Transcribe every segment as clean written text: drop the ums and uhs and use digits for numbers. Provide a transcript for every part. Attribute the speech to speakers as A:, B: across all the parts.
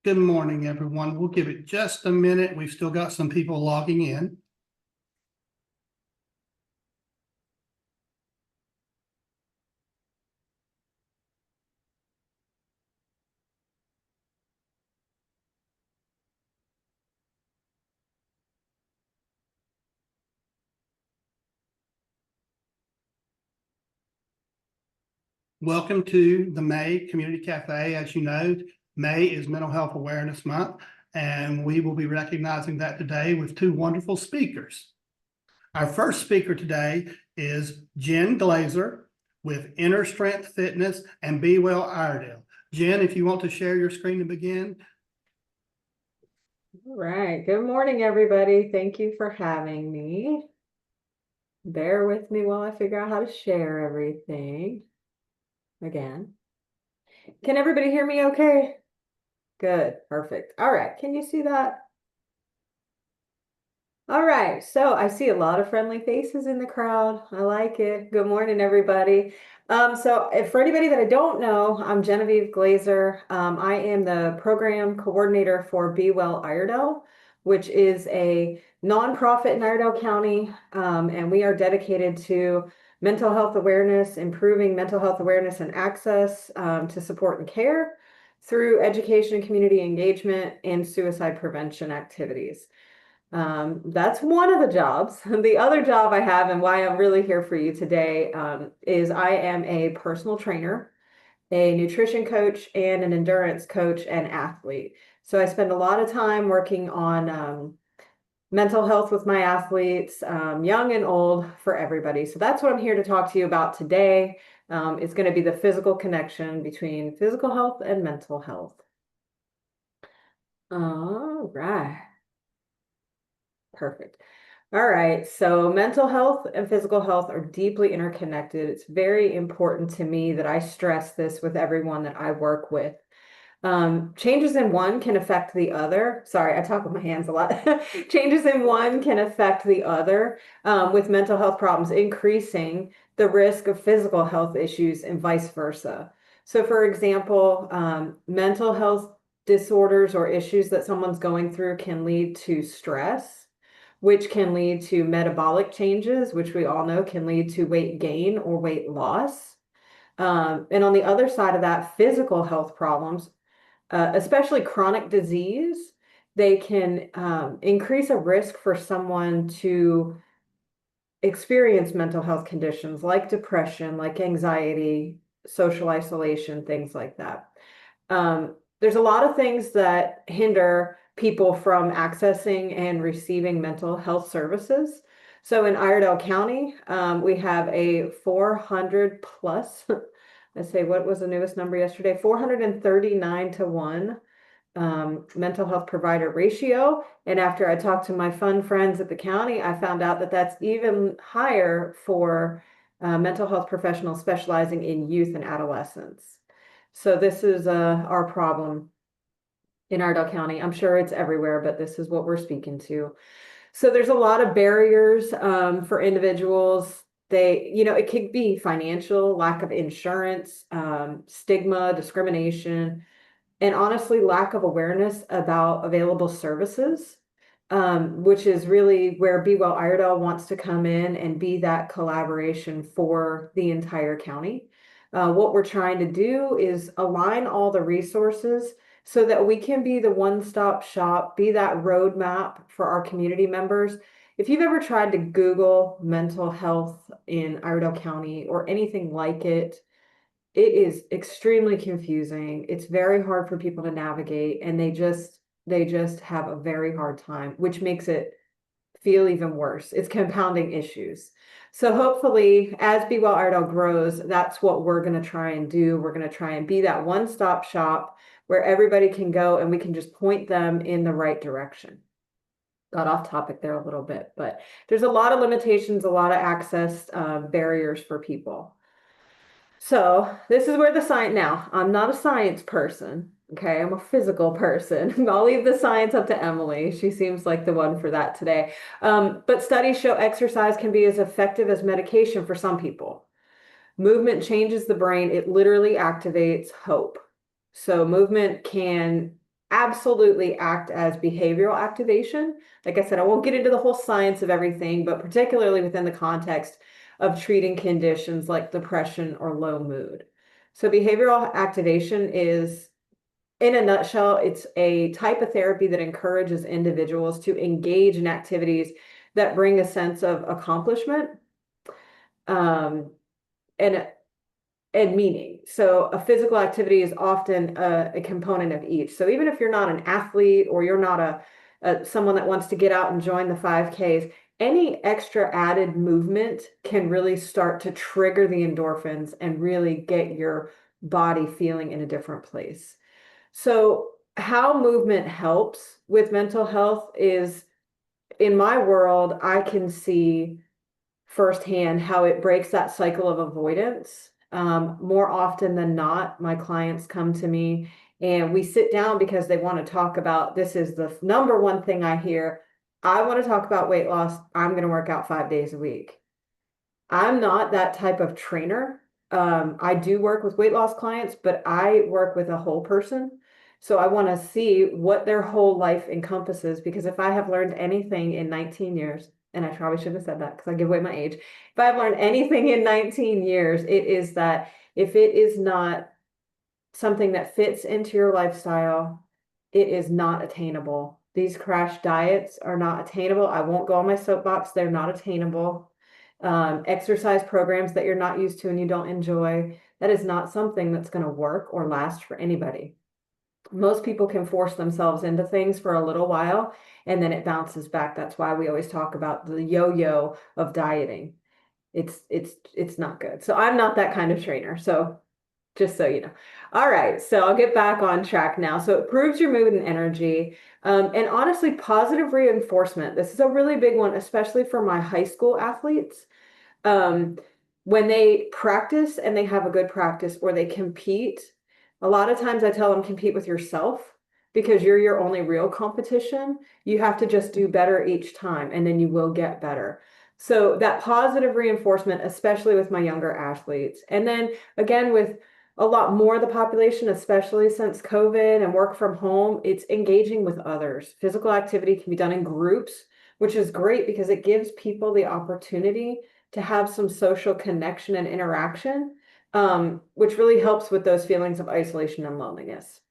A: Good morning, everyone. We'll give it just a minute. We've still got some people logging in. Welcome to the May Community Cafe. As you know, May is Mental Health Awareness Month, and we will be recognizing that today with two wonderful speakers. Our first speaker today is Jen Glazer with Inner Strength Fitness and Be Well Iredell. Jen, if you want to share your screen to begin.
B: All right. Good morning, everybody. Thank you for having me. Bear with me while I figure out how to share everything again. Can everybody hear me okay? Good. Perfect. All right. Can you see that? All right. So I see a lot of friendly faces in the crowd. I like it. Good morning, everybody. For anybody that I don't know, I'm Genevieve Glazer. I am the program coordinator for Be Well Iredell, which is a nonprofit in Iredell County, and we are dedicated to mental health awareness, improving mental health awareness and access to support and care through education, community engagement, and suicide prevention activities. That's one of the jobs. The other job I have and why I'm really here for you today is I am a personal trainer, a nutrition coach, and an endurance coach and athlete. So I spend a lot of time working on mental health with my athletes, young and old, for everybody. So that's what I'm here to talk to you about today. It's going to be the physical connection between physical health and mental health. All right. Perfect. All right. So mental health and physical health are deeply interconnected. It's very important to me that I stress this with everyone that I work with. Changes in one can affect the other. Sorry, I talk with my hands a lot. Changes in one can affect the other, with mental health problems increasing the risk of physical health issues and vice versa. So, for example, mental health disorders or issues that someone's going through can lead to stress, which can lead to metabolic changes, which we all know can lead to weight gain or weight loss. And on the other side of that, physical health problems, especially chronic disease, they can increase a risk for someone to experience mental health conditions like depression, like anxiety, social isolation, things like that. There's a lot of things that hinder people from accessing and receiving mental health services. So in Iredell County, we have a 400 plus, let's say, what was the newest number yesterday? 439 to 1 mental health provider ratio. And after I talked to my fun friends at the county, I found out that that's even higher for mental health professionals specializing in youth and adolescents. So this is our problem in Iredell County. I'm sure it's everywhere, but this is what we're speaking to. So there's a lot of barriers for individuals. It could be financial, lack of insurance, stigma, discrimination, and honestly, lack of awareness about available services, which is really where Be Well Iredell wants to come in and be that collaboration for the entire county. What we're trying to do is align all the resources so that we can be the one-stop shop, be that roadmap for our community members. If you've ever tried to Google mental health in Iredell County or anything like it, it is extremely confusing. It's very hard for people to navigate, and they just have a very hard time, which makes it feel even worse. It's compounding issues. So hopefully, as Be Well Iredell grows, that's what we're going to try and do. We're going to try and be that one-stop shop where everybody can go and we can just point them in the right direction. Got off topic there a little bit, but there's a lot of limitations, a lot of access barriers for people. So this is where the science, now I'm not a science person. Okay, I'm a physical person. I'll leave the science up to Emily. She seems like the one for that today. But studies show exercise can be as effective as medication for some people. Movement changes the brain. It literally activates hope. So movement can absolutely act as behavioral activation. Like I said, I won't get into the whole science of everything, but particularly within the context of treating conditions like depression or low mood. So behavioral activation is, in a nutshell, it's a type of therapy that encourages individuals to engage in activities that bring a sense of accomplishment, um, and meaning. So a physical activity is often a component of each. So even if you're not an athlete or you're not someone that wants to get out and join the 5Ks, any extra added movement can really start to trigger the endorphins and really get your body feeling in a different place. So how movement helps with mental health is, in my world, I can see firsthand how it breaks that cycle of avoidance. More often than not, my clients come to me and we sit down because they want to talk about, this is the number one thing I hear. I want to talk about weight loss. I'm going to work out 5 days a week. I'm not that type of trainer. I do work with weight loss clients, but I work with a whole person. So I want to see what their whole life encompasses, because if I have learned anything in 19 years, and I probably shouldn't have said that because I give away my age. If I've learned anything in 19 years, it is that if it is not something that fits into your lifestyle, it is not attainable. These crash diets are not attainable. I won't go on my soapbox. They're not attainable. Exercise programs that you're not used to and you don't enjoy, that is not something that's going to work or last for anybody. Most people can force themselves into things for a little while and then it bounces back. That's why we always talk about the yo-yo of dieting. It's not good. So I'm not that kind of trainer. So just so you know. All right, so I'll get back on track now. So it improves your mood and energy. And honestly, positive reinforcement. This is a really big one, especially for my high school athletes. Um, when they practice and they have a good practice or they compete, a lot of times I tell them compete with yourself because you're your only real competition. You have to just do better each time and then you will get better. So that positive reinforcement, especially with my younger athletes. And then again, with a lot more of the population, especially since COVID and work from home, it's engaging with others. Physical activity can be done in groups, which is great because it gives people the opportunity to have some social connection and interaction, which really helps with those feelings of isolation and loneliness.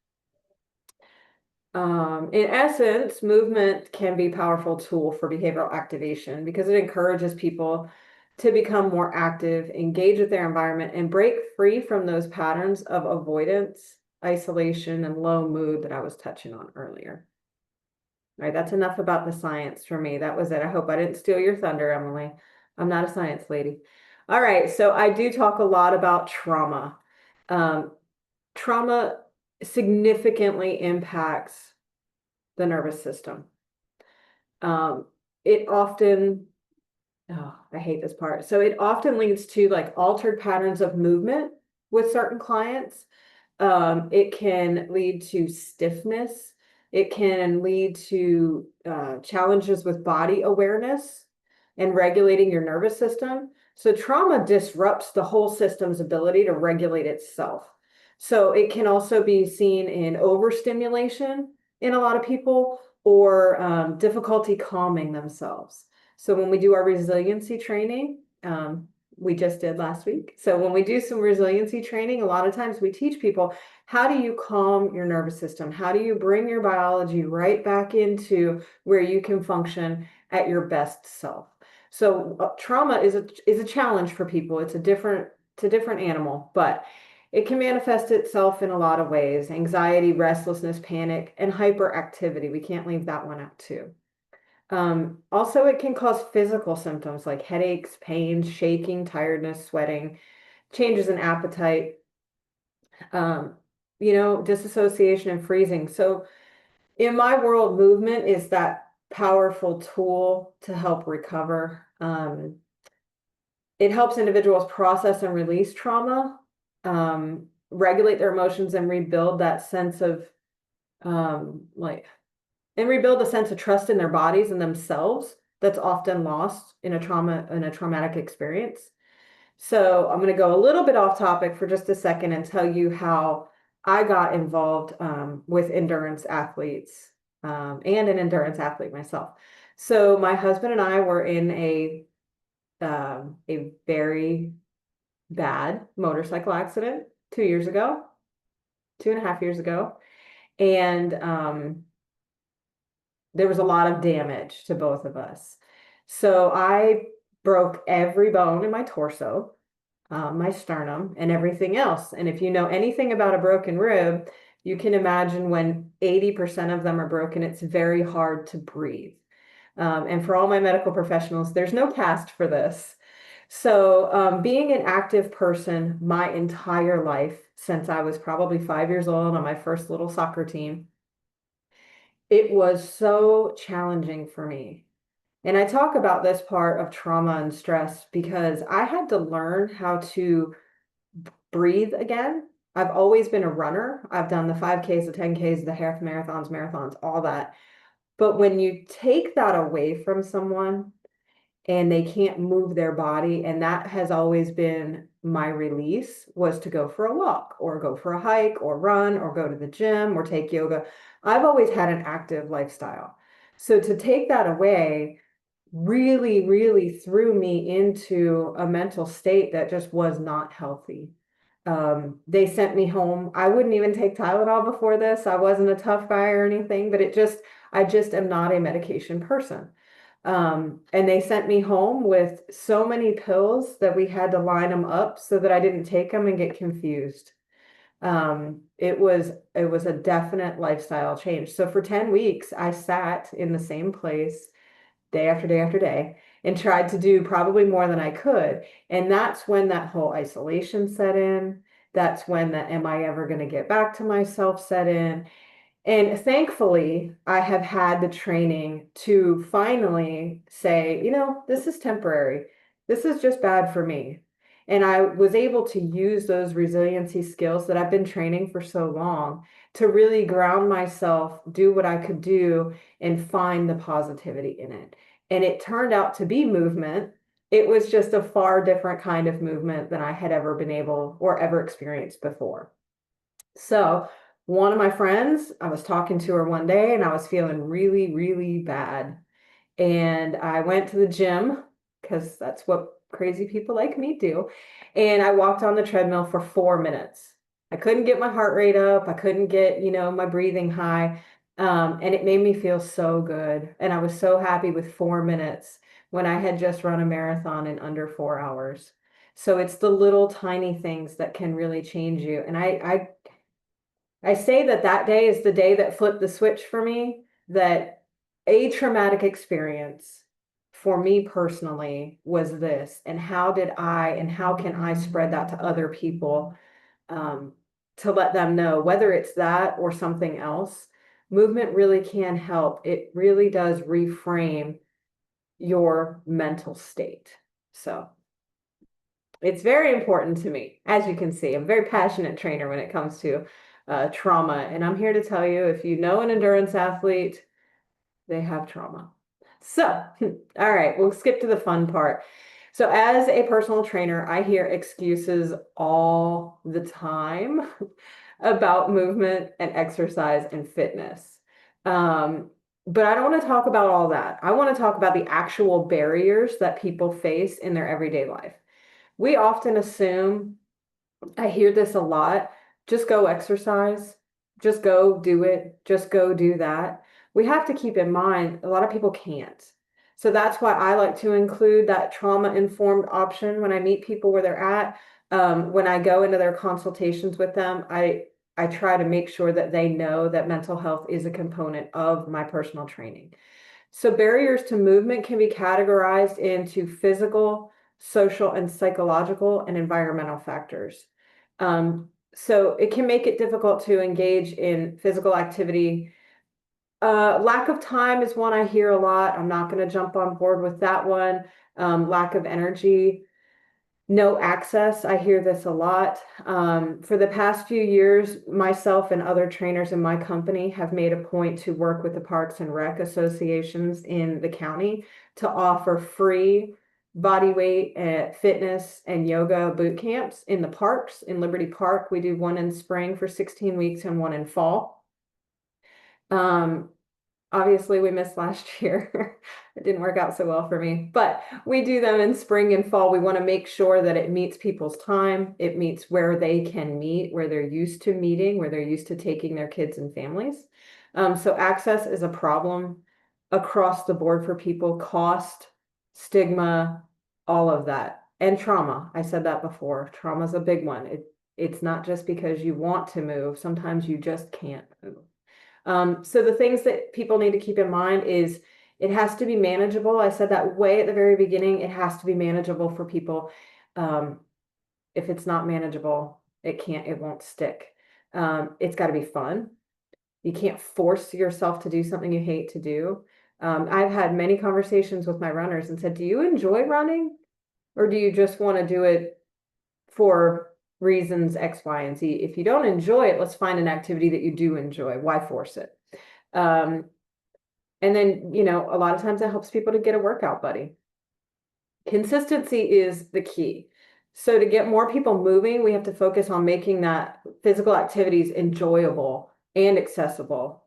B: In essence, movement can be a powerful tool for behavioral activation because it encourages people to become more active, engage with their environment, and break free from those patterns of avoidance, isolation, and low mood that I was touching on earlier. All right, that's enough about the science for me. That was it. I hope I didn't steal your thunder, Emily. I'm not a science lady. All right, so I do talk a lot about trauma. Trauma significantly impacts the nervous system. It often, oh, I hate this part. So it often leads to like altered patterns of movement with certain clients. It can lead to stiffness. It can lead to challenges with body awareness and regulating your nervous system. So trauma disrupts the whole system's ability to regulate itself. So it can also be seen in overstimulation in a lot of people or difficulty calming themselves. So when we do our resiliency training, we just did last week. So when we do some resiliency training, a lot of times we teach people, how do you calm your nervous system? How do you bring your biology right back into where you can function at your best self? So trauma is a challenge for people. It's a different animal, but it can manifest itself in a lot of ways: anxiety, restlessness, panic, and hyperactivity. We can't leave that one out too. Also, it can cause physical symptoms like headaches, pains, shaking, tiredness, sweating, changes in appetite, um, disassociation and freezing. So in my world, movement is that powerful tool to help recover. It helps individuals process and release trauma, regulate their emotions and rebuild that sense of and rebuild a sense of trust in their bodies and themselves that's often lost in a traumatic experience. So I'm going to go a little bit off topic for just a second and tell you how I got involved with endurance athletes and an endurance athlete myself. So my husband and I were in a very bad motorcycle accident 2 years ago, 2.5 years ago, and there was a lot of damage to both of us. So I broke every bone in my torso, my sternum, and everything else. And if you know anything about a broken rib, you can imagine when 80% of them are broken, it's very hard to breathe. And for all my medical professionals, there's no cast for this. So, being an active person my entire life, since I was probably 5 years old on my first little soccer team, it was so challenging for me. And I talk about this part of trauma and stress because I had to learn how to breathe again. I've always been a runner. I've done the 5Ks, the 10Ks, the half marathons, all that. But when you take that away from someone and they can't move their body, and that has always been my release, was to go for a walk or go for a hike or run or go to the gym or take yoga. I've always had an active lifestyle. So to take that away really, really threw me into a mental state that just was not healthy. They sent me home. I wouldn't even take Tylenol before this. I wasn't a tough guy or anything, but I just am not a medication person. And they sent me home with so many pills that we had to line them up so that I didn't take them and get confused. It was a definite lifestyle change. So for 10 weeks, I sat in the same place day after day after day and tried to do probably more than I could. And that's when that whole isolation set in. That's when the am I ever going to get back to myself set in. And thankfully, I have had the training to finally say, this is temporary. This is just bad for me. And I was able to use those resiliency skills that I've been training for so long to really ground myself, do what I could do, and find the positivity in it. And it turned out to be movement. It was just a far different kind of movement than I had ever been able or ever experienced before. So, one of my friends, I was talking to her one day and I was feeling really, really bad. And I went to the gym because that's what crazy people like me do. And I walked on the treadmill for 4 minutes. I couldn't get my heart rate up. I couldn't get, my breathing high. And it made me feel so good. And I was so happy with 4 minutes when I had just run a marathon in under 4 hours. So it's the little tiny things that can really change you. And I say that that day is the day that flipped the switch for me, that a traumatic experience for me personally was this, and how can I spread that to other people, um, to let them know, whether it's that or something else, movement really can help. It really does reframe your mental state. So it's very important to me. As you can see, I'm a very passionate trainer when it comes to trauma. And I'm here to tell you, if you know an endurance athlete, they have trauma. So, all right, we'll skip to the fun part. So as a personal trainer, I hear excuses all the time about movement and exercise and fitness. But I don't want to talk about all that. I want to talk about the actual barriers that people face in their everyday life. We often assume, I hear this a lot, just go exercise, just go do it, just go do that. We have to keep in mind a lot of people can't. So that's why I like to include that trauma-informed option when I meet people where they're at. When I go into their consultations with them, I try to make sure that they know that mental health is a component of my personal training. So barriers to movement can be categorized into physical, social, and psychological and environmental factors. So it can make it difficult to engage in physical activity. Lack of time is one I hear a lot. I'm not going to jump on board with that one. Lack of energy. No access, I hear this a lot. For the past few years, myself and other trainers in my company have made a point to work with the Parks and Rec associations in the county to offer free body weight, fitness, and yoga boot camps in the parks. In Liberty Park, we do one in spring for 16 weeks and one in fall. Obviously we missed last year. It didn't work out so well for me, but we do them in spring and fall. We want to make sure that it meets people's time. It meets where they can meet, where they're used to meeting, where they're used to taking their kids and families. So access is a problem across the board for people, cost, stigma, all of that. And trauma. I said that before. Trauma is a big one. It's not just because you want to move. Sometimes you just can't move. So the things that people need to keep in mind is it has to be manageable. I said that way at the very beginning. It has to be manageable for people. If it's not manageable, it won't stick. It's got to be fun. You can't force yourself to do something you hate to do. I've had many conversations with my runners and said, do you enjoy running? Or do you just want to do it for reasons X, Y, and Z? If you don't enjoy it, let's find an activity that you do enjoy. Why force it? And then, a lot of times that helps people to get a workout buddy. Consistency is the key. So to get more people moving, we have to focus on making that physical activities enjoyable and accessible.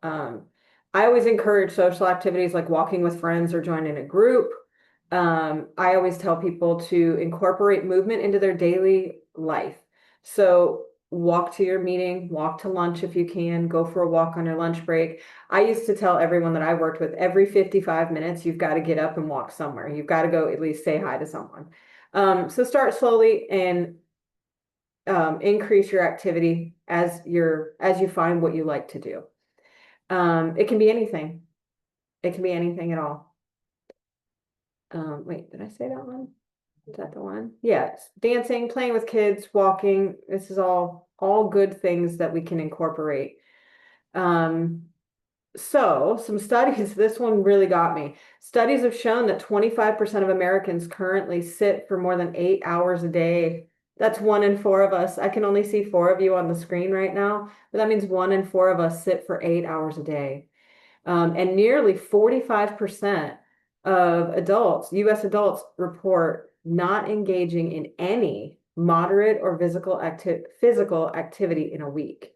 B: I always encourage social activities like walking with friends or joining a group. I always tell people to incorporate movement into their daily life. So walk to your meeting, walk to lunch if you can, go for a walk on your lunch break. I used to tell everyone that I worked with every 55 minutes, you've got to get up and walk somewhere. You've got to go at least say hi to someone. So start slowly and increase your activity as you find what you like to do. It can be anything. It can be anything at all. Wait, did I say that one? Is that the one? Yes. Dancing, playing with kids, walking. This is all good things that we can incorporate. So some studies, this one really got me. Studies have shown that 25% of Americans currently sit for more than 8 hours a day. That's 1 in 4 of us. I can only see 4 of you on the screen right now, but that means 1 in 4 of us sit for 8 hours a day. And nearly 45% of adults, US adults, report not engaging in any moderate or physical activity in a week.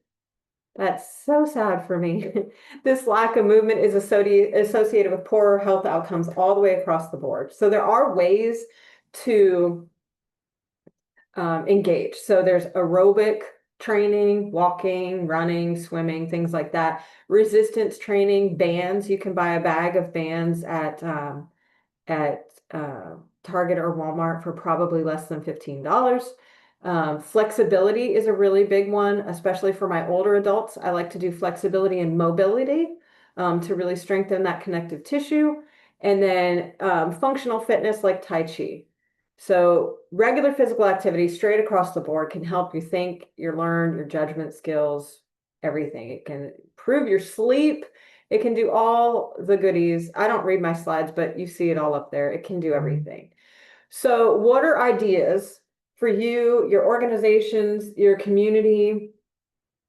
B: That's so sad for me. This lack of movement is associated with poorer health outcomes all the way across the board. So there are ways to engage. So there's aerobic training, walking, running, swimming, things like that. Resistance training, bands. You can buy a bag of bands at Target or Walmart for probably less than $15. Flexibility is a really big one, especially for my older adults. I like to do flexibility and mobility to really strengthen that connective tissue. And then functional fitness like Tai Chi. So regular physical activity straight across the board can help you think, you learn, your judgment skills, everything. It can improve your sleep. It can do all the goodies. I don't read my slides, but you see it all up there. It can do everything. So what are ideas for you, your organizations, your community,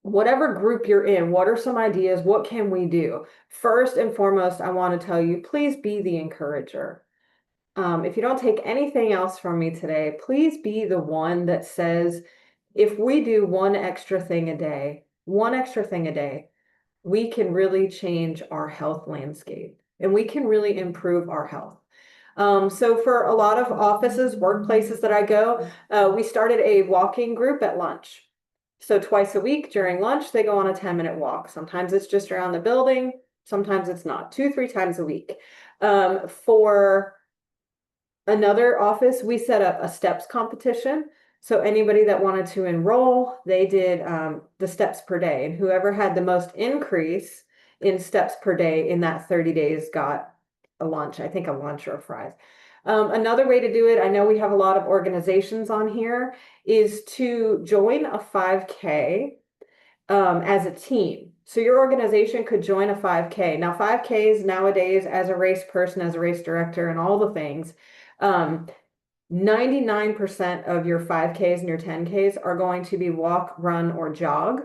B: whatever group you're in? What are some ideas? What can we do? First and foremost, I want to tell you, please be the encourager. If you don't take anything else from me today, please be the one that says, if we do one extra thing a day, we can really change our health landscape and we can really improve our health. So for a lot of offices, workplaces that I go, we started a walking group at lunch. So twice a week during lunch, they go on a 10-minute walk. Sometimes it's just around the building. Sometimes it's not. 2-3 times a week. For another office, we set up a steps competition. So anybody that wanted to enroll, they did the steps per day. And whoever had the most increase in steps per day in that 30 days got a lunch, I think a lunch or fries. Another way to do it, I know we have a lot of organizations on here, is to join a 5K as a team. So your organization could join a 5K. Now 5Ks nowadays, as a race person, as a race director and all the things, 99% of your 5Ks and your 10Ks are going to be walk, run, or jog.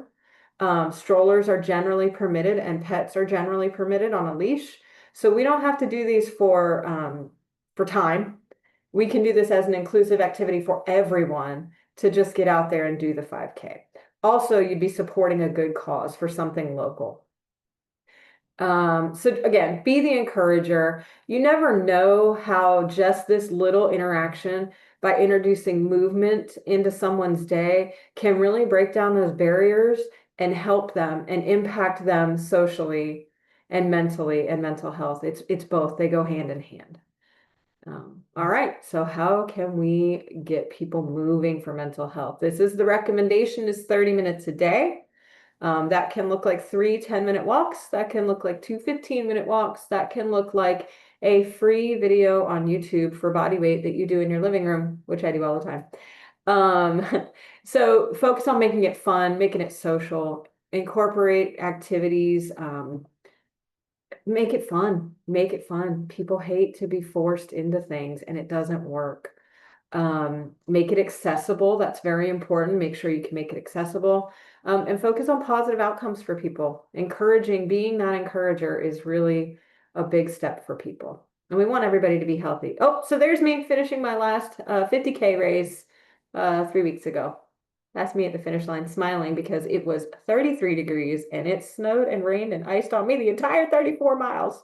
B: Strollers are generally permitted and pets are generally permitted on a leash. So we don't have to do these for time. we can do this as an inclusive activity for everyone to just get out there and do the 5K. Also, you'd be supporting a good cause for something local. So again, be the encourager. You never know how just this little interaction by introducing movement into someone's day can really break down those barriers and help them and impact them socially and mentally and mental health. It's both. They go hand in hand. All right, so how can we get people moving for mental health? This is the recommendation is 30 minutes a day. That can look like 3 10-minute walks. That can look like 2 15-minute walks. That can look like a free video on YouTube for body weight that you do in your living room, which I do all the time. So focus on making it fun, making it social, incorporate activities, make it fun, make it fun. People hate to be forced into things and it doesn't work. Make it accessible. That's very important. Make sure you can make it accessible. And focus on positive outcomes for people. Encouraging, being that encourager is really a big step for people. And we want everybody to be healthy. Oh, so there's me finishing my last 50K race 3 weeks ago. That's me at the finish line smiling because it was 33 degrees and it snowed and rained and iced on me the entire 34 miles.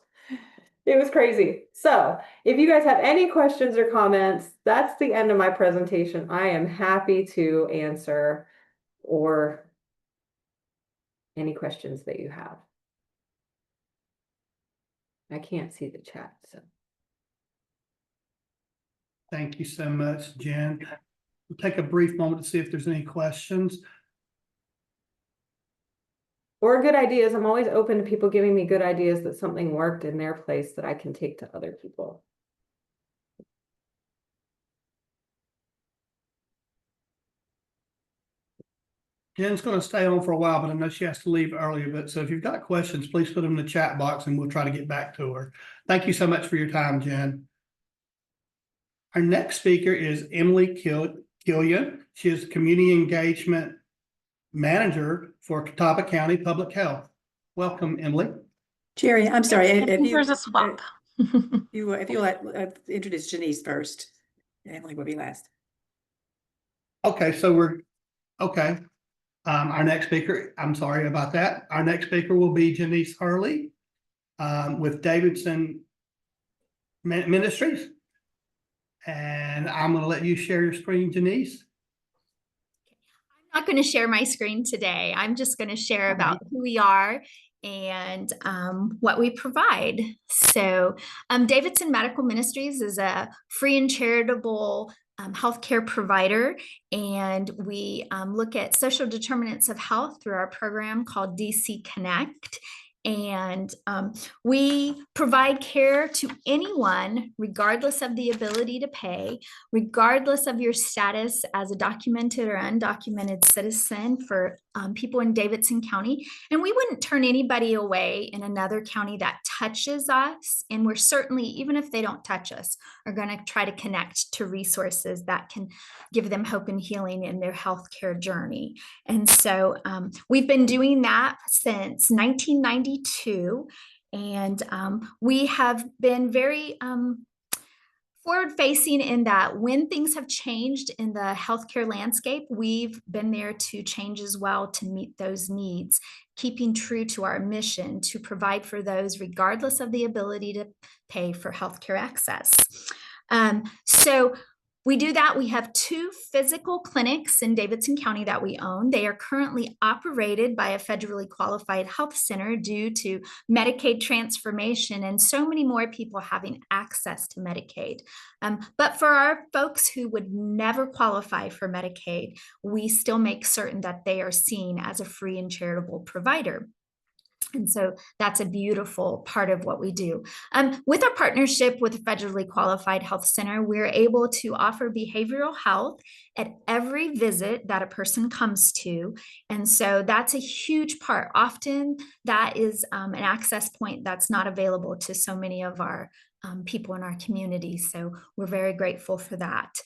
B: It was crazy. So if you guys have any questions or comments, that's the end of my presentation. I am happy to answer or any questions that you have. I can't see the chat, so.
A: Thank you so much, Jen. We'll take a brief moment to see if there's any questions.
B: Or good ideas. I'm always open to people giving me good ideas that something worked in their place that I can take to other people.
A: Jen's going to stay on for a while, but I know she has to leave earlier. But so if you've got questions, please put them in the chat box and we'll try to get back to her. Thank you so much for your time, Jen. Our next speaker is Emily Killian. She is Community Engagement Manager for Catawba County Public Health. Welcome, Emily.
C: Jerry, I'm sorry.
D: I think there's a swap.
C: If you let introduce Janice first, Emily will be last.
A: Okay, so okay. Our next speaker, I'm sorry about that. Our next speaker will be Janice Hurley with Davidson Ministries. And I'm going to let you share your screen, Janice.
D: I'm not going to share my screen today. I'm just going to share about who we are and what we provide. So Davidson Medical Ministries is a free and charitable healthcare provider, and we look at social determinants of health through our program called DC Connect. And we provide care to anyone, regardless of the ability to pay, regardless of your status as a documented or undocumented citizen for people in Davidson County. And we wouldn't turn anybody away in another county that touches us. And we're certainly, even if they don't touch us, are going to try to connect to resources that can give them hope and healing in their healthcare journey. And so we've been doing that since 1992. And we have been very forward-facing in that when things have changed in the healthcare landscape, we've been there to change as well to meet those needs, keeping true to our mission to provide for those regardless of the ability to pay for healthcare access. So we do that. We have 2 physical clinics in Davidson County that we own. They are currently operated by a federally qualified health center due to Medicaid transformation and so many more people having access to Medicaid. But for our folks who would never qualify for Medicaid, we still make certain that they are seen as a free and charitable provider. And so that's a beautiful part of what we do. With our partnership with a federally qualified health center, we're able to offer behavioral health at every visit that a person comes to. And so that's a huge part. Often that is an access point that's not available to so many of our people in our community. So we're very grateful for that.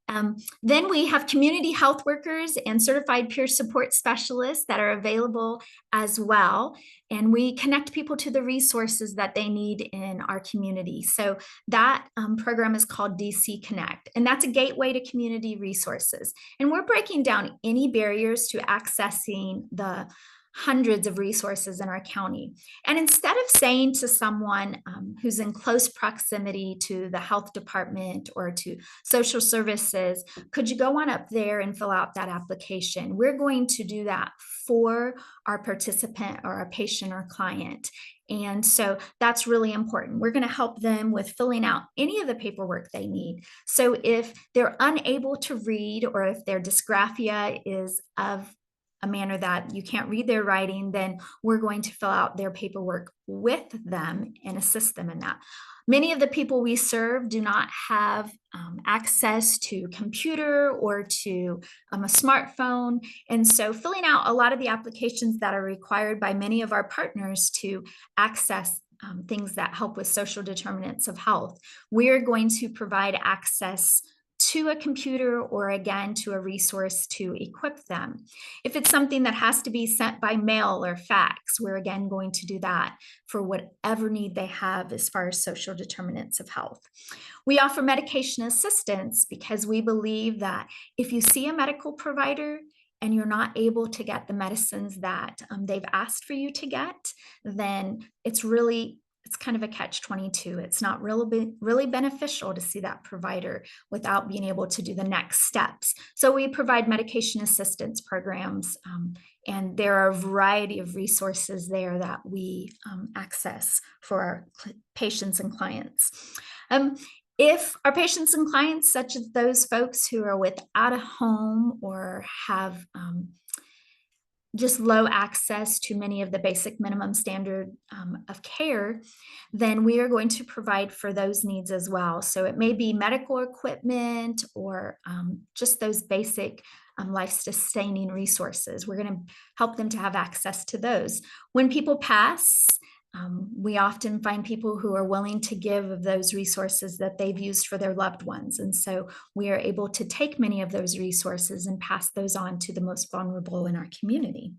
D: Then we have community health workers and certified peer support specialists that are available as well. And we connect people to the resources that they need in our community. So that program is called DC Connect, and that's a gateway to community resources. And we're breaking down any barriers to accessing the hundreds of resources in our county. And instead of saying to someone who's in close proximity to the health department or to social services, could you go on up there and fill out that application? We're going to do that for our participant or our patient or client. And so that's really important. We're going to help them with filling out any of the paperwork they need. So if they're unable to read, or if their dysgraphia is of a manner that you can't read their writing, then we're going to fill out their paperwork with them and assist them in that. Many of the people we serve do not have access to computer or to a smartphone. And so filling out a lot of the applications that are required by many of our partners to access things that help with social determinants of health, we're going to provide access to a computer or again to a resource to equip them. If it's something that has to be sent by mail or fax, we're again going to do that for whatever need they have as far as social determinants of health. We offer medication assistance because we believe that if you see a medical provider and you're not able to get the medicines that they've asked for you to get, then it's kind of a catch-22. It's not really beneficial to see that provider without being able to do the next steps. So we provide medication assistance programs, and there are a variety of resources there that we access for our patients and clients. If our patients and clients, such as those folks who are without a home or have just low access to many of the basic minimum standard of care, then we are going to provide for those needs as well. So it may be medical equipment or just those basic life-sustaining resources. We're going to help them to have access to those. When people pass, we often find people who are willing to give of those resources that they've used for their loved ones. And so we are able to take many of those resources and pass those on to the most vulnerable in our community.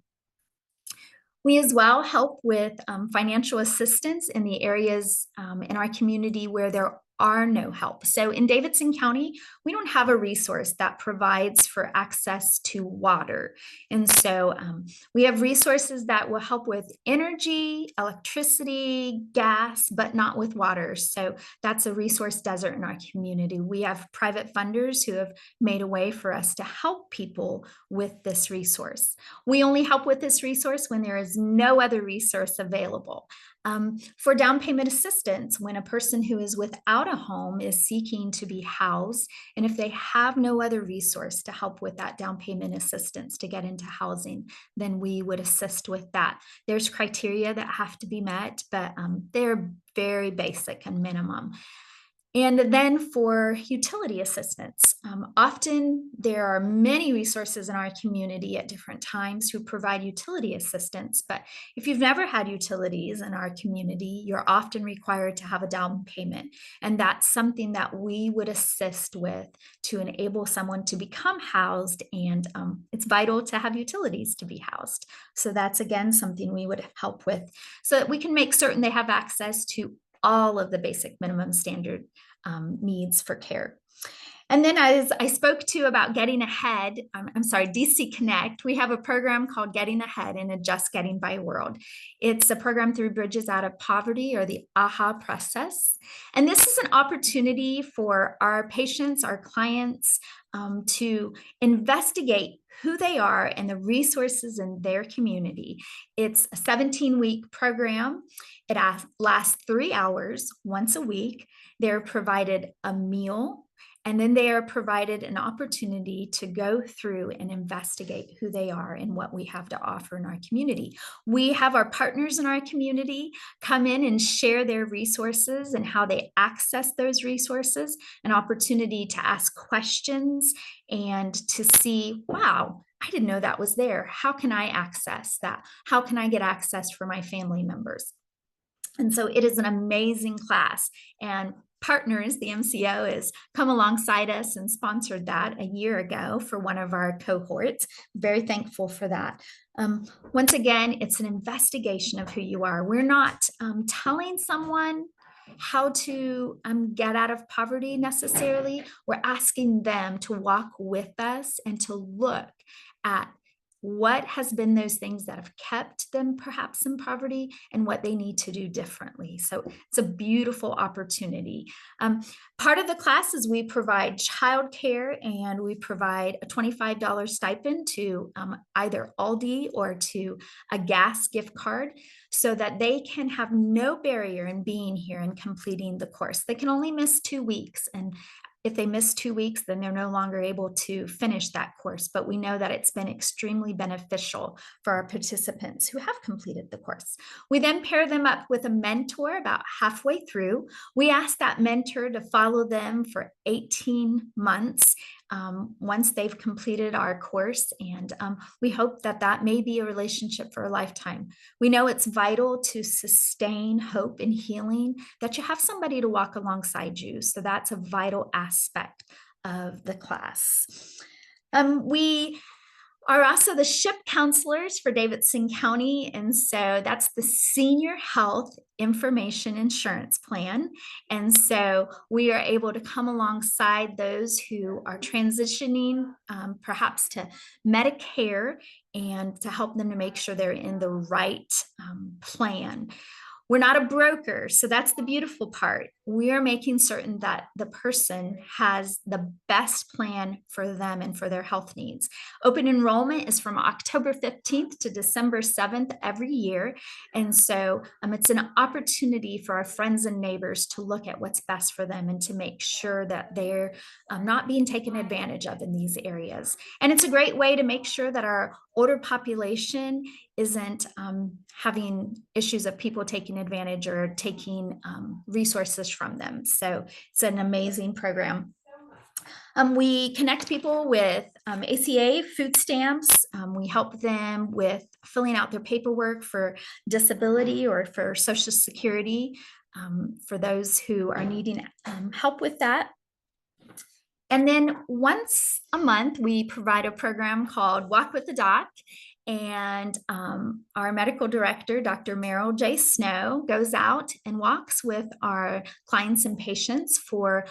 D: We as well help with financial assistance in the areas in our community where there are no help. So in Davidson County, we don't have a resource that provides for access to water. And so we have resources that will help with energy, electricity, gas, but not with water. So that's a resource desert in our community. We have private funders who have made a way for us to help people with this resource. We only help with this resource when there is no other resource available. For down payment assistance, when a person who is without a home is seeking to be housed, and if they have no other resource to help with that down payment assistance to get into housing, then we would assist with that. There's criteria that have to be met, but they're very basic and minimum. And then for utility assistance, often there are many resources in our community at different times who provide utility assistance. But if you've never had utilities in our community, you're often required to have a down payment. And that's something that we would assist with to enable someone to become housed. And it's vital to have utilities to be housed. So that's, again, something we would help with so that we can make certain they have access to all of the basic minimum standard needs for care. And then as I spoke to about getting ahead, DC Connect, we have a program called Getting Ahead in a Just Getting By world. It's a program through Bridges Out of Poverty, or the AHA process. And this is an opportunity for our patients, our clients, to investigate who they are and the resources in their community. It's a 17-week program. It lasts 3 hours once a week. They're provided a meal, and then they are provided an opportunity to go through and investigate who they are and what we have to offer in our community. We have our partners in our community come in and share their resources and how they access those resources, an opportunity to ask questions and to see, wow, I didn't know that was there. How can I access that? How can I get access for my family members? And so it is an amazing class. And Partners, the MCO, has come alongside us and sponsored that a year ago for one of our cohorts. Very thankful for that. Once again, it's an investigation of who you are. We're not telling someone how to get out of poverty necessarily. We're asking them to walk with us and to look at what has been those things that have kept them perhaps in poverty and what they need to do differently. So it's a beautiful opportunity. Part of the class is we provide childcare, and we provide a $25 stipend to either Aldi or to a gas gift card, so that they can have no barrier in being here and completing the course. They can only miss 2 weeks, and if they miss 2 weeks, then they're no longer able to finish that course. But we know that it's been extremely beneficial for our participants who have completed the course. We then pair them up with a mentor about halfway through. We ask that mentor to follow them for 18 months once they've completed our course. And we hope that that may be a relationship for a lifetime. We know it's vital to sustain hope and healing that you have somebody to walk alongside you. So that's a vital aspect of the class. We are also the SHIP counselors for Davidson County. And so that's the Senior Health Information Insurance Plan. And so we are able to come alongside those who are transitioning perhaps to Medicare, and to help them to make sure they're in the right plan. We're not a broker, so that's the beautiful part. We are making certain that the person has the best plan for them and for their health needs. Open enrollment is from October 15th to December 7th every year. And so it's an opportunity for our friends and neighbors to look at what's best for them and to make sure that they're not being taken advantage of in these areas. And it's a great way to make sure that our older population isn't having issues of people taking advantage or taking resources from them. So it's an amazing program. We connect people with ACA food stamps. We help them with filling out their paperwork for disability or for Social Security for those who are needing help with that. And then once a month, we provide a program called Walk with the Doc. And our medical director, Dr. Merrill J. Snow, goes out and walks with our clients and patients for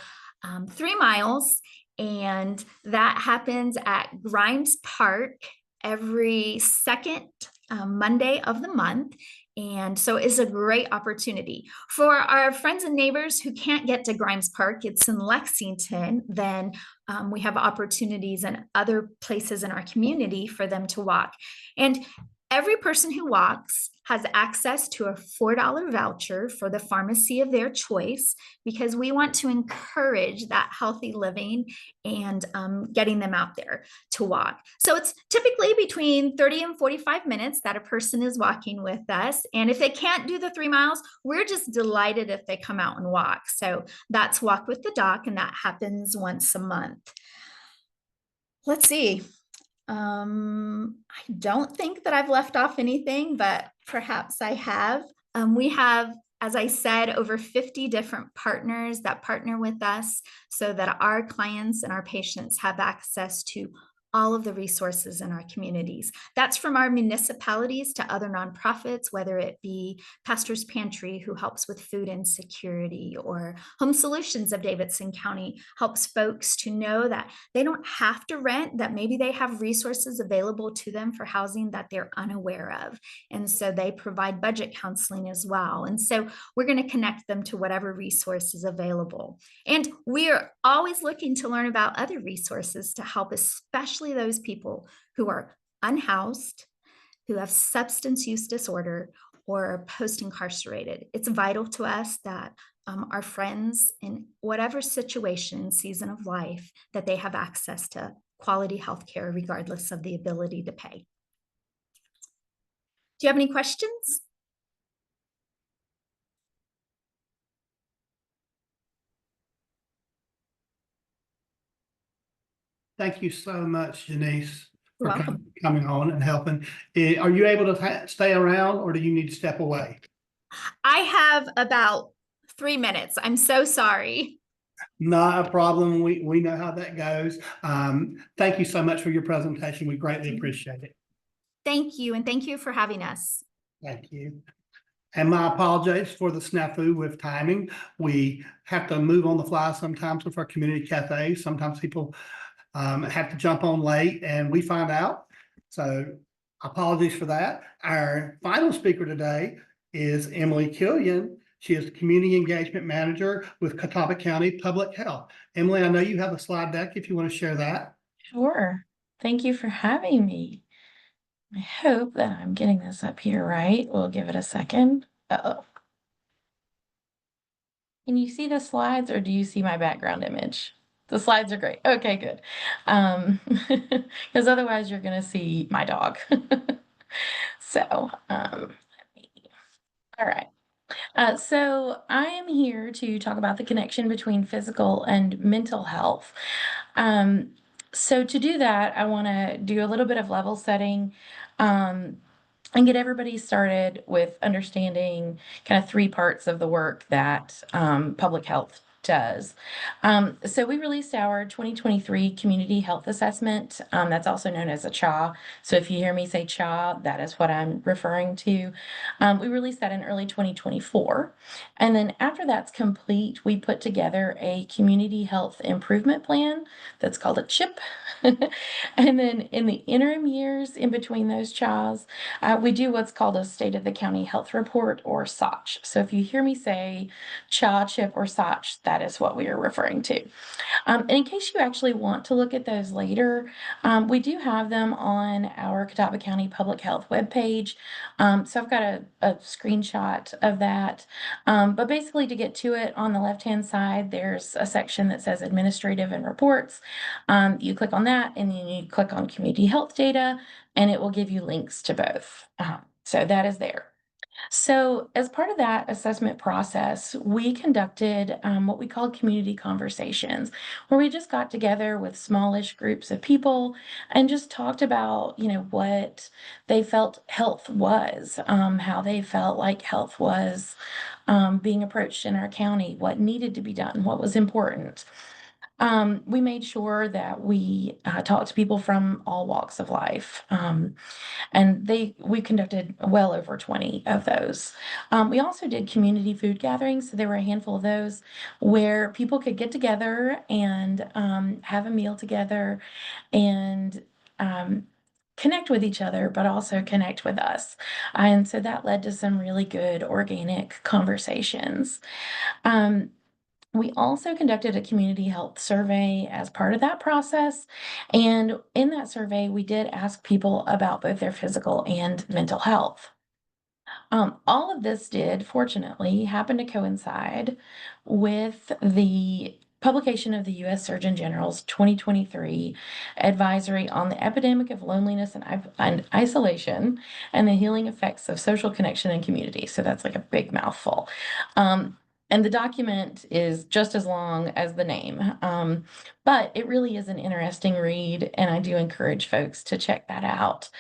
D: 3 miles. And that happens at Grimes Park every second Monday of the month. And so it's a great opportunity. For our friends and neighbors who can't get to Grimes Park, it's in Lexington, then we have opportunities in other places in our community for them to walk. And every person who walks has access to a $4 voucher for the pharmacy of their choice, because we want to encourage that healthy living and getting them out there to walk. So it's typically between 30 and 45 minutes that a person is walking with us. And if they can't do the 3 miles, we're just delighted if they come out and walk. So that's Walk with the Doc, and that happens once a month. Let's see. I don't think that I've left off anything, but perhaps I have. We have, as I said, over 50 different partners that partner with us so that our clients and our patients have access to all of the resources in our communities. That's from our municipalities to other nonprofits, whether it be Pastor's Pantry, who helps with food insecurity, or Home Solutions of Davidson County helps folks to know that they don't have to rent, that maybe they have resources available to them for housing that they're unaware of. And so they provide budget counseling as well. And so we're going to connect them to whatever resource is available. And we are always looking to learn about other resources to help, especially those people who are unhoused, who have substance use disorder, or are post-incarcerated. It's vital to us that our friends, in whatever situation and season of life, that they have access to quality health care regardless of the ability to pay. Do you have any questions?
A: Thank you so much, Janice,
D: You're
A: for
D: welcome.
A: coming on and helping. Are you able to stay around, or do you need to step away?
D: I have about 3 minutes. I'm so sorry.
A: Not a problem. We know how that goes. Thank you so much for your presentation. We greatly appreciate it.
D: Thank you, and thank you for having us.
A: Thank you. And my apologies for the snafu with timing. We have to move on the fly sometimes with our community cafes. Sometimes people have to jump on late and we find out. So apologies for that. Our final speaker today is Emily Killian. She is the Community Engagement Manager with Catawba County Public Health. Emily, I know you have a slide deck if you want to share that.
E: Sure. Thank you for having me. I hope that I'm getting this up here right. We'll give it a second. Uh-oh. Can you see the slides or do you see my background image? The slides are great. Okay, good. Because otherwise you're gonna see my dog. So, all right. So I am here to talk about the connection between physical and mental health. Um, so to do that, I want to do a little bit of level setting, um, and get everybody started with understanding kind of three parts of the work that public health does. So we released our 2023 Community Health Assessment. That's also known as a CHA. So if you hear me say CHA, that is what I'm referring to. We released that in early 2024. And then after that's complete, we put together a community health improvement plan that's called a CHIP. And then in the interim years in between those CHAs, we do what's called a State of the County Health Report, or SOCH. So if you hear me say CHA, CHIP, or SOCH, that is what we are referring to. And in case you actually want to look at those later, we do have them on our Catawba County Public Health webpage. So I've got a screenshot of that. But basically, to get to it, on the left-hand side, there's a section that says Administrative and Reports. You click on that, and then you click on Community Health Data, and it will give you links to both. So that is there. So, as part of that assessment process, we conducted what we called community conversations, where we just got together with smallish groups of people and just talked about, what they felt health was, how they felt like health was being approached in our county, what needed to be done, what was important. We made sure that we talked to people from all walks of life. And we conducted well over 20 of those. We also did community food gatherings. So there were a handful of those where people could get together and have a meal together and connect with each other, but also connect with us. And so that led to some really good organic conversations. We also conducted a community health survey as part of that process. And in that survey, we did ask people about both their physical and mental health. All of this did, fortunately, happen to coincide with the publication of the U.S. Surgeon General's 2023 advisory on the epidemic of loneliness and isolation and the healing effects of social connection and community. So that's like a big mouthful. And the document is just as long as the name, but it really is an interesting read, and I do encourage folks to check that out.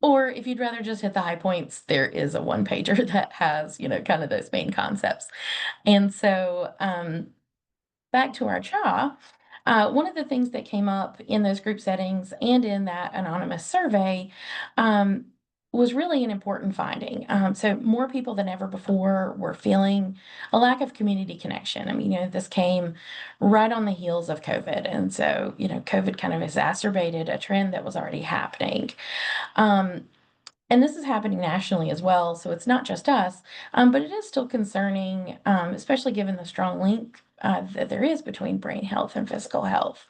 E: Or if you'd rather just hit the high points, there is a one pager that has, kind of those main concepts. And so, back to our CHA, one of the things that came up in those group settings and in that anonymous survey was really an important finding. So more people than ever before were feeling a lack of community connection. I mean, this came right on the heels of COVID. And so, COVID kind of exacerbated a trend that was already happening. And this is happening nationally as well, so it's not just us, but it is still concerning, especially given the strong link that there is between brain health and physical health.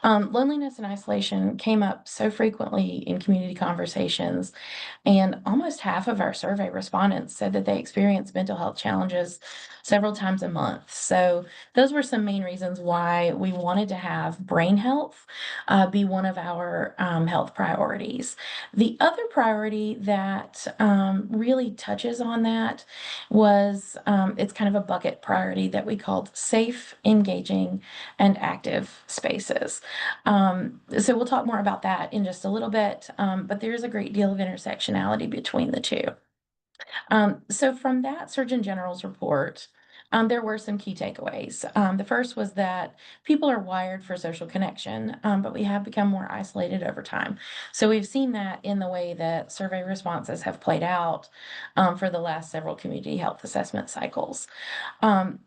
E: Loneliness and isolation came up so frequently in community conversations, and almost half of our survey respondents said that they experienced mental health challenges several times a month. So those were some main reasons why we wanted to have brain health be one of our health priorities. The other priority that really touches on that was it's kind of a bucket priority that we called safe, engaging, and active spaces. So we'll talk more about that in just a little bit, but there is a great deal of intersectionality between the two. So from that Surgeon General's report, there were some key takeaways. The first was that people are wired for social connection, but we have become more isolated over time. So we've seen that in the way that survey responses have played out for the last several community health assessment cycles.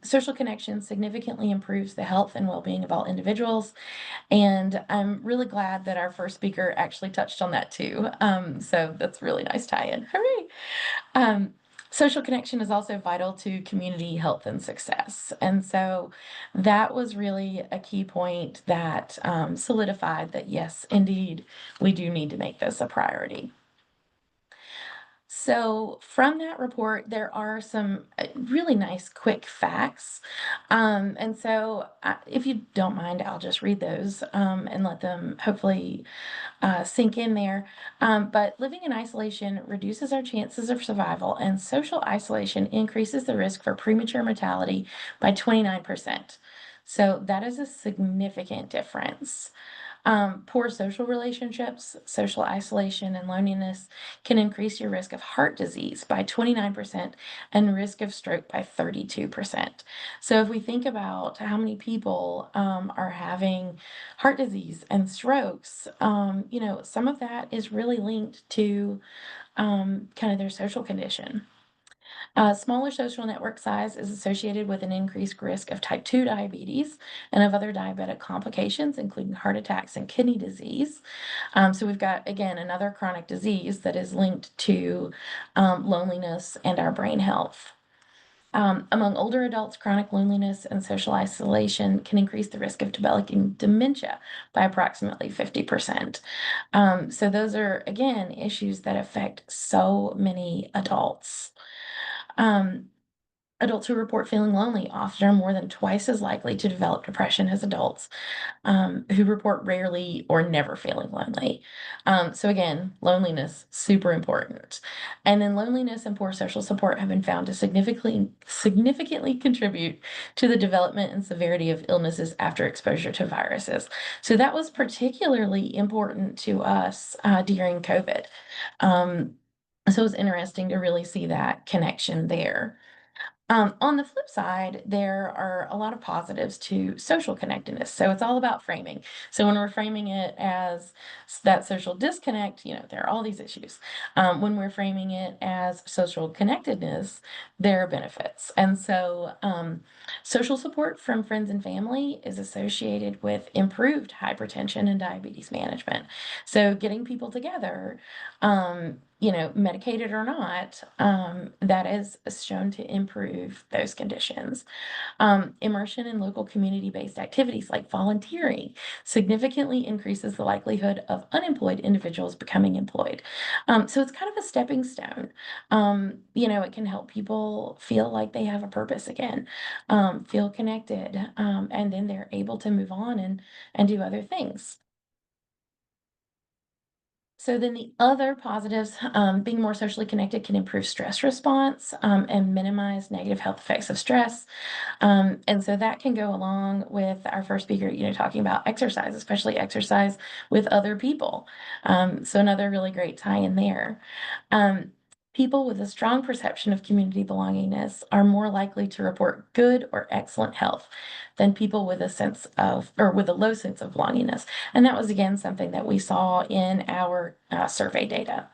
E: Social connection significantly improves the health and well-being of all individuals, and I'm really glad that our first speaker actually touched on that too. So that's a really nice tie-in. Hooray! Um, Social connection is also vital to community health and success. And so that was really a key point that solidified that, yes, indeed, we do need to make this a priority. So from that report, there are some really nice quick facts. If you don't mind, I'll just read those and let them hopefully sink in there. But living in isolation reduces our chances of survival, and social isolation increases the risk for premature mortality by 29%. So that is a significant difference. Poor social relationships, social isolation, and loneliness can increase your risk of heart disease by 29% and risk of stroke by 32%. So, if we think about how many people are having heart disease and strokes, some of that is really linked to kind of their social condition. Smaller social network size is associated with an increased risk of type 2 diabetes and of other diabetic complications, including heart attacks and kidney disease. So we've got, again, another chronic disease that is linked to loneliness and our brain health. Among older adults, chronic loneliness and social isolation can increase the risk of developing dementia by approximately 50%. So those are, again, issues that affect so many adults. Um, Adults who report feeling lonely often are more than twice as likely to develop depression as adults who report rarely or never feeling lonely. So again, loneliness, super important. And then loneliness and poor social support have been found to significantly contribute to the development and severity of illnesses after exposure to viruses. So that was particularly important to us during COVID. So it was interesting to really see that connection there. On the flip side, there are a lot of positives to social connectedness. So it's all about framing. So when we're framing it as that social disconnect, there are all these issues. When we're framing it as social connectedness, there are benefits. And so social support from friends and family is associated with improved hypertension and diabetes management. So getting people together, medicated or not, that is shown to improve those conditions. Immersion in local community-based activities like volunteering significantly increases the likelihood of unemployed individuals becoming employed. So it's kind of a stepping stone. It can help people feel like they have a purpose again, feel connected, and then they're able to move on and do other things. So then the other positives, being more socially connected can improve stress response and minimize negative health effects of stress. And so that can go along with our first speaker, talking about exercise, especially exercise with other people. So another really great tie in there. Um, People with a strong perception of community belongingness are more likely to report good or excellent health than people with with a low sense of belongingness. And that was again something that we saw in our survey data.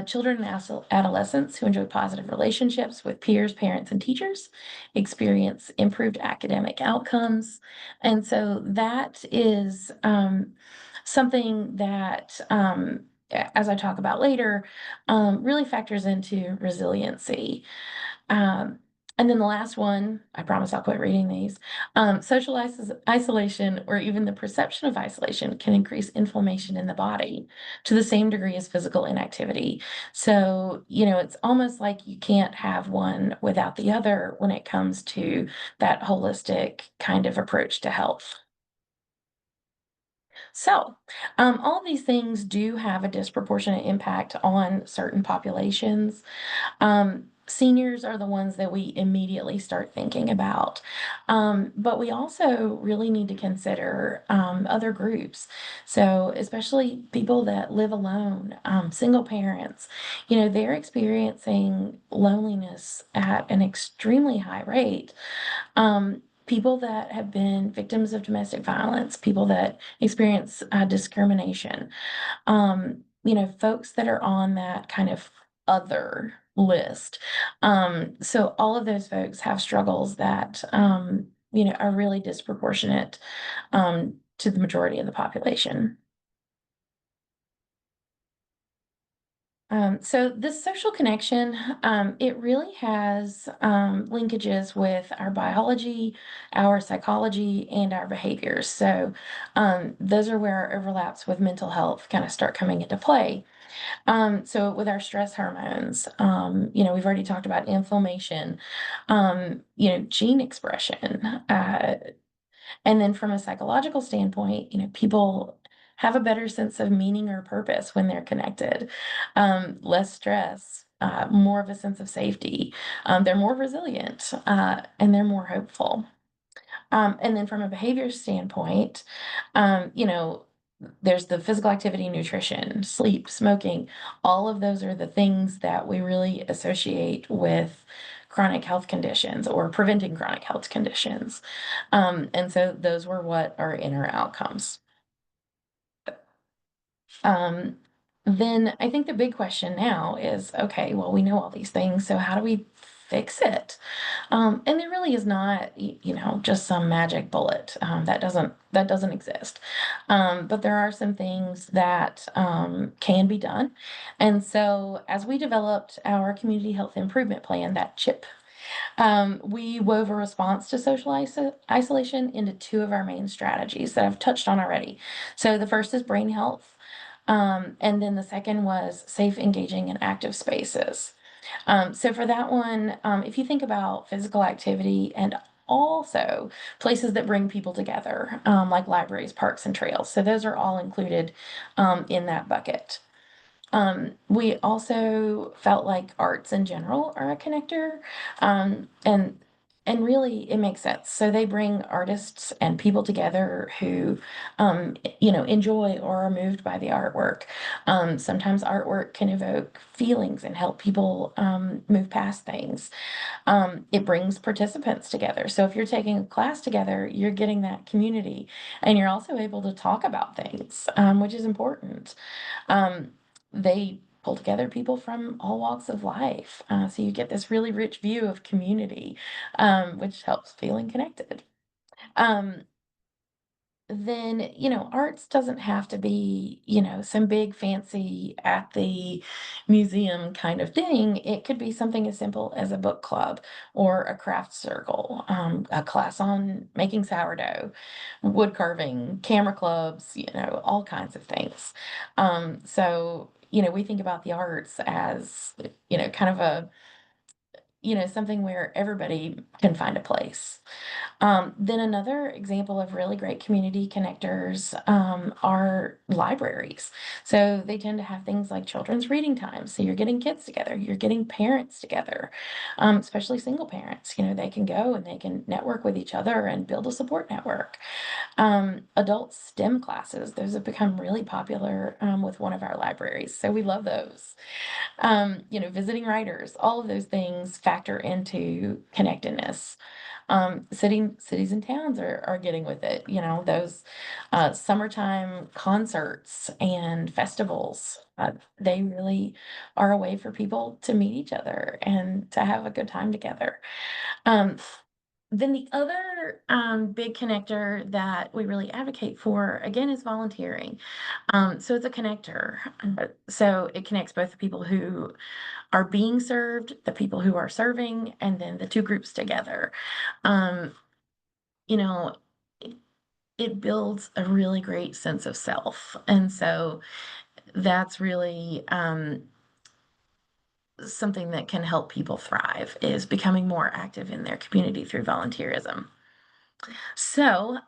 E: Children and adolescents who enjoy positive relationships with peers, parents, and teachers experience improved academic outcomes. And so that is something that, as I talk about later, really factors into resiliency. Um, and then the last one, I promise I'll quit reading these. Social isolation or even the perception of isolation can increase inflammation in the body to the same degree as physical inactivity. So, it's almost like you can't have one without the other when it comes to that holistic kind of approach to health. So, all of these things do have a disproportionate impact on certain populations. seniors are the ones that we immediately start thinking about. But we also really need to consider other groups. So, especially people that live alone, single parents, they're experiencing loneliness at an extremely high rate. People that have been victims of domestic violence, people that experience discrimination, folks that are on that kind of other list. So all of those folks have struggles that, are really disproportionate to the majority of the population. So this social connection, it really has linkages with our biology, our psychology, and our behaviors. So those are where our overlaps with mental health kind of start coming into play. So with our stress hormones, we've already talked about inflammation, gene expression, and then from a psychological standpoint, people have a better sense of meaning or purpose when they're connected. Less stress, more of a sense of safety. They're more resilient, and they're more hopeful. And then from a behavior standpoint, there's the physical activity, nutrition, sleep, smoking. All of those are the things that we really associate with chronic health conditions or preventing chronic health conditions. And so those were what are in our outcomes. Um, then I think the big question now is, okay, well, we know all these things, so how do we fix it? And there really is not, just some magic bullet. That doesn't exist. But there are some things that can be done. And so as we developed our community health improvement plan, that CHIP, we wove a response to social isolation into two of our main strategies that I've touched on already. So the first is brain health. And then the second was safe, engaging, and active spaces. So for that one, if you think about physical activity and also places that bring people together, like libraries, parks, and trails. So those are all included in that bucket. We also felt like arts in general are a connector, and really it makes sense. So they bring artists and people together who, enjoy or are moved by the artwork. Sometimes artwork can evoke feelings and help people move past things. It brings participants together. So if you're taking a class together, you're getting that community, and you're also able to talk about things, which is important. Um, they pull together people from all walks of life. So you get this really rich view of community, which helps feeling connected. Um, then, arts doesn't have to be, some big fancy at the museum kind of thing. It could be something as simple as a book club or a craft circle, a class on making sourdough, wood carving, camera clubs, all kinds of things. So, we think about the arts as, kind of a, something where everybody can find a place. Then another example of really great community connectors are libraries. So they tend to have things like children's reading time. So you're getting kids together, you're getting parents together, especially single parents. They can go and they can network with each other and build a support network. Adult STEM classes, those have become really popular with one of our libraries. So we love those. Visiting writers, all of those things factor into connectedness. Cities and towns are getting with it. Those summertime concerts and festivals, they really are a way for people to meet each other and to have a good time together. Um, then the other big connector that we really advocate for, again, is volunteering. So it's a connector. So it connects both the people who are being served, the people who are serving, and then the two groups together. Um, you know, it, it builds a really great sense of self. And so that's really something that can help people thrive is becoming more active in their community through volunteerism. So,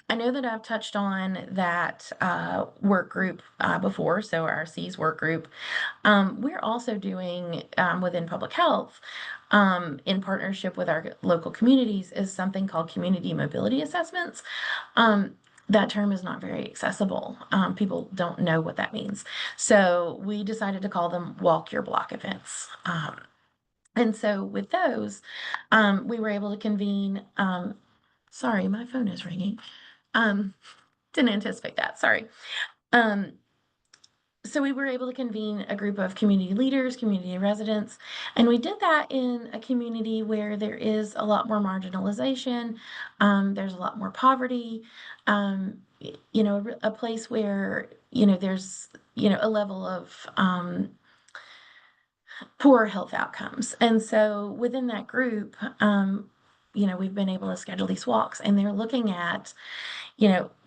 E: I know that I've touched on that work group before, so our C's work group. We're also doing within public health, in partnership with our local communities, is something called community mobility assessments. Um, that term is not very accessible. People don't know what that means. So we decided to call them walk your block events. And so with those, we were able to convene. Sorry, my phone is ringing. Um, didn't anticipate that. Sorry. Um, so we were able to convene a group of community leaders, community residents, and we did that in a community where there is a lot more marginalization. There's a lot more poverty. A place where there's a level of poor health outcomes. And so within that group, we've been able to schedule these walks, and they're looking at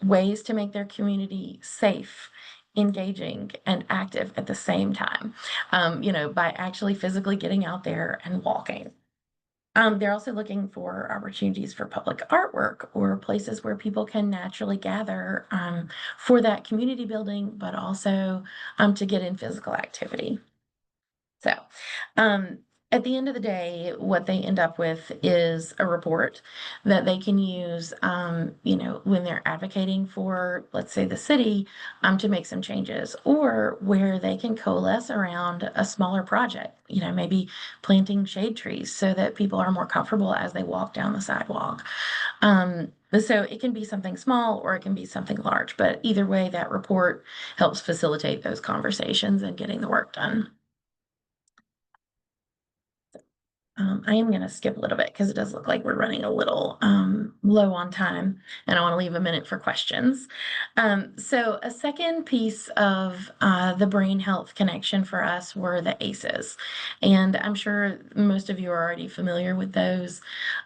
E: ways to make their community safe, engaging, and active at the same time, by actually physically getting out there and walking. They're also looking for opportunities for public artwork or places where people can naturally gather for that community building, but also to get in physical activity. So, um, at the end of the day, what they end up with is a report that they can use, when they're advocating for, let's say, the city, to make some changes, or where they can coalesce around a smaller project, maybe planting shade trees so that people are more comfortable as they walk down the sidewalk. So it can be something small or it can be something large, but either way, that report helps facilitate those conversations and getting the work done. I am going to skip a little bit because it does look like we're running a little low on time, and I want to leave a minute for questions. So a second piece of the brain health connection for us were the ACEs, and I'm sure most of you are already familiar with those.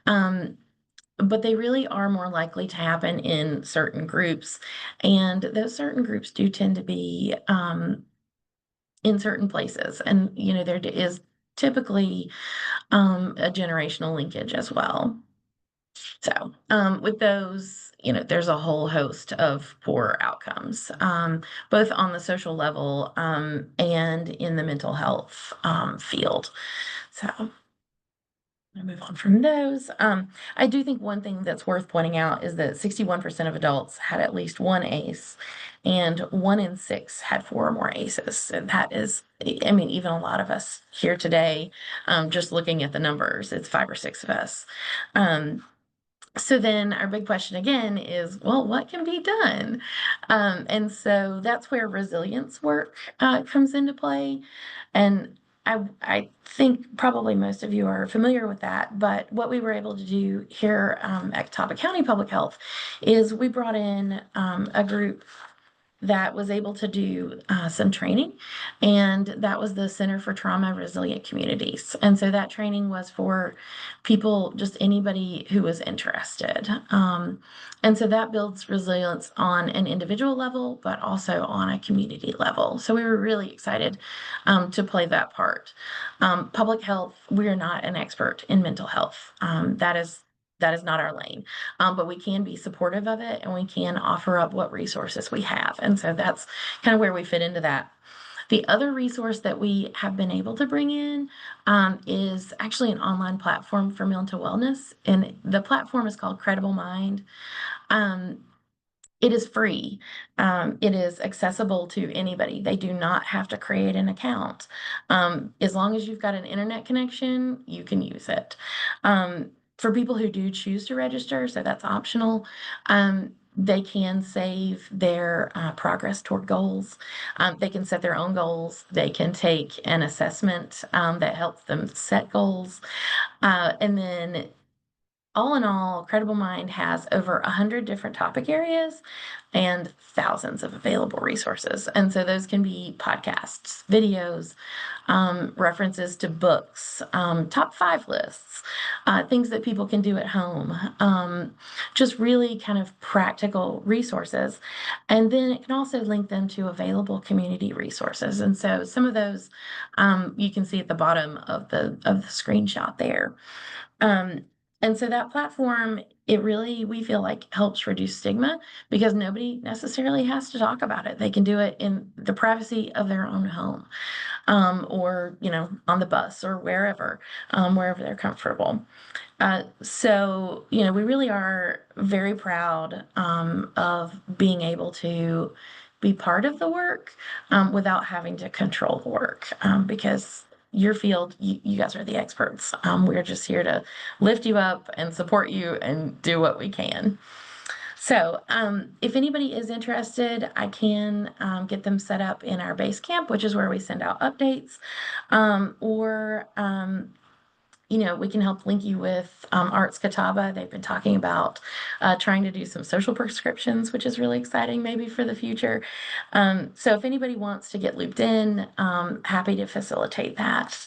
E: But they really are more likely to happen in certain groups, and those certain groups do tend to be in certain places, and there is typically a generational linkage as well. So, with those, there's a whole host of poor outcomes, both on the social level, and in the mental health, field. So, I'll move on from those. I do think one thing that's worth pointing out is that 61% of adults had at least one ACE, and 1 in 6 had 4 or more ACEs. And that is, I mean, even a lot of us here today, just looking at the numbers, it's 5 or 6 of us. So then our big question again is, well, what can be done? And so that's where resilience work comes into play. And I think probably most of you are familiar with that, but what we were able to do here at Catawba County Public Health is we brought in a group that was able to do some training, and that was the Center for Trauma Resilient Communities. And so that training was for people, just anybody who was interested. And so that builds resilience on an individual level, but also on a community level. So we were really excited to play that part. Public health, we are not an expert in mental health. That is not our lane, but we can be supportive of it, and we can offer up what resources we have. And so that's kind of where we fit into that. The other resource that we have been able to bring in is actually an online platform for mental wellness. And the platform is called Credible Mind. It is free. It is accessible to anybody. They do not have to create an account. As long as you've got an internet connection, you can use it. For people who do choose to register, so that's optional, they can save their progress toward goals. They can set their own goals. They can take an assessment that helps them set goals. And then all in all, Credible Mind has over 100 different topic areas and thousands of available resources. And so those can be podcasts, videos, references to books, top 5 lists, things that people can do at home, just really kind of practical resources. And then it can also link them to available community resources. And so some of those you can see at the bottom of the screenshot there. And so that platform it really, we feel like, helps reduce stigma because nobody necessarily has to talk about it. They can do it in the privacy of their own home, or, on the bus or wherever they're comfortable. So, we really are very proud of being able to be part of the work without having to control the work, because your field, you guys are the experts. We're just here to lift you up and support you and do what we can. So, if anybody is interested, I can get them set up in our base camp, which is where we send out updates, or we can help link you with Arts Catawba. They've been talking about trying to do some social prescriptions, which is really exciting, maybe for the future. So if anybody wants to get looped in, happy to facilitate that.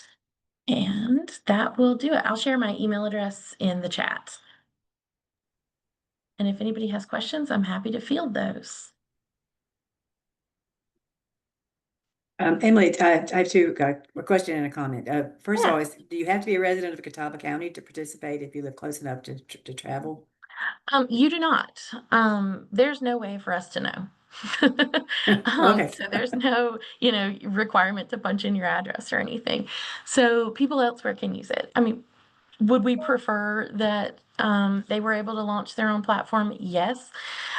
E: And that will do it. I'll share my email address in the chat. And if anybody has questions, I'm happy to field those.
C: Emily, I have a question and a comment. First of
E: Yeah.
C: all, do you have to be a resident of Catawba County to participate if you live close enough to travel?
E: You do not. There's no way for us to know.
C: Okay.
E: So there's no, requirement to punch in your address or anything. So people elsewhere can use it. I mean, would we prefer that they were able to launch their own platform? Yes.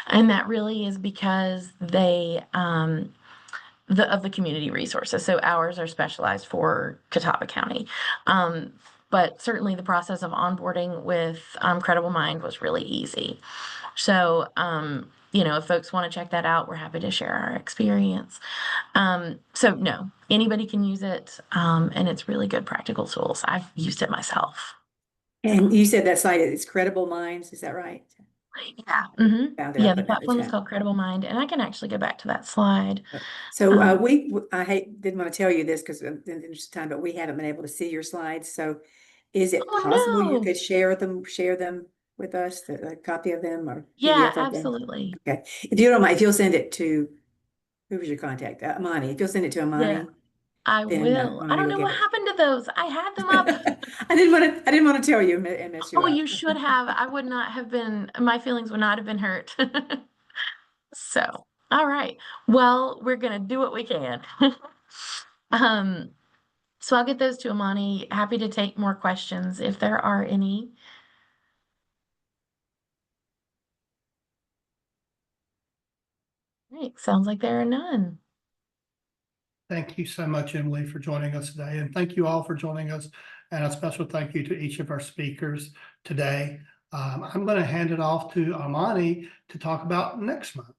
E: And that really is because they of the community resources. So ours are specialized for Catawba County. But certainly the process of onboarding with Credible Mind was really easy. So, if folks want to check that out, we're happy to share our experience. So no, anybody can use it, and it's really good practical tools. I've used it myself.
C: And you said that site is Credible Minds, is that right?
E: Yeah.
C: Found it.
E: Yeah,
C: I'll
E: the
C: put it in the
E: platform is
C: chat.
E: called Credible Mind, and I can actually go back to that slide.
C: So didn't want to tell you this because in the interest of time, but we haven't been able to see your slides. So is it
E: Oh,
C: possible you
E: no.
C: could share them with us, a copy of them or
E: Yeah,
C: PDF of them?
E: absolutely.
C: Okay. If you don't mind, if you'll send it to, who was your contact? Amani. If you'll send it to Amani,
E: Yeah, I
C: then
E: will. I
C: Amani
E: don't
C: will
E: know
C: get
E: what
C: it.
E: happened to those. I had them up.
C: I didn't want to tell you and mess you
E: Oh,
C: up.
E: you should have. I would not have been, my feelings would not have been hurt. So, all right. Well, we're gonna do what we can. Um, so I'll get those to Amani. Happy to take more questions if there are any. Great. Sounds like there are none.
A: Thank you so much, Emily, for joining us today. And thank you all for joining us. And a special thank you to each of our speakers today. I'm going to hand it off to Amani to talk about next month.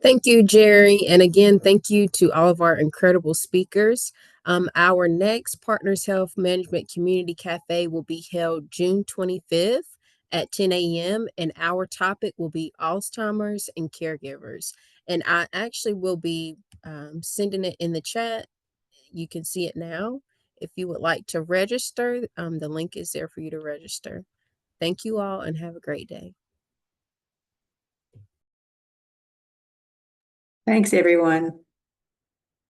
F: Thank you, Jerry. And again, thank you to all of our incredible speakers. Our next Partners Health Management Community Cafe will be held June 25th at 10 a.m. and our topic will be Alzheimer's and caregivers. And I actually will be sending it in the chat. You can see it now. If you would like to register, the link is there for you to register. Thank you all and have a great day.
C: Thanks, everyone.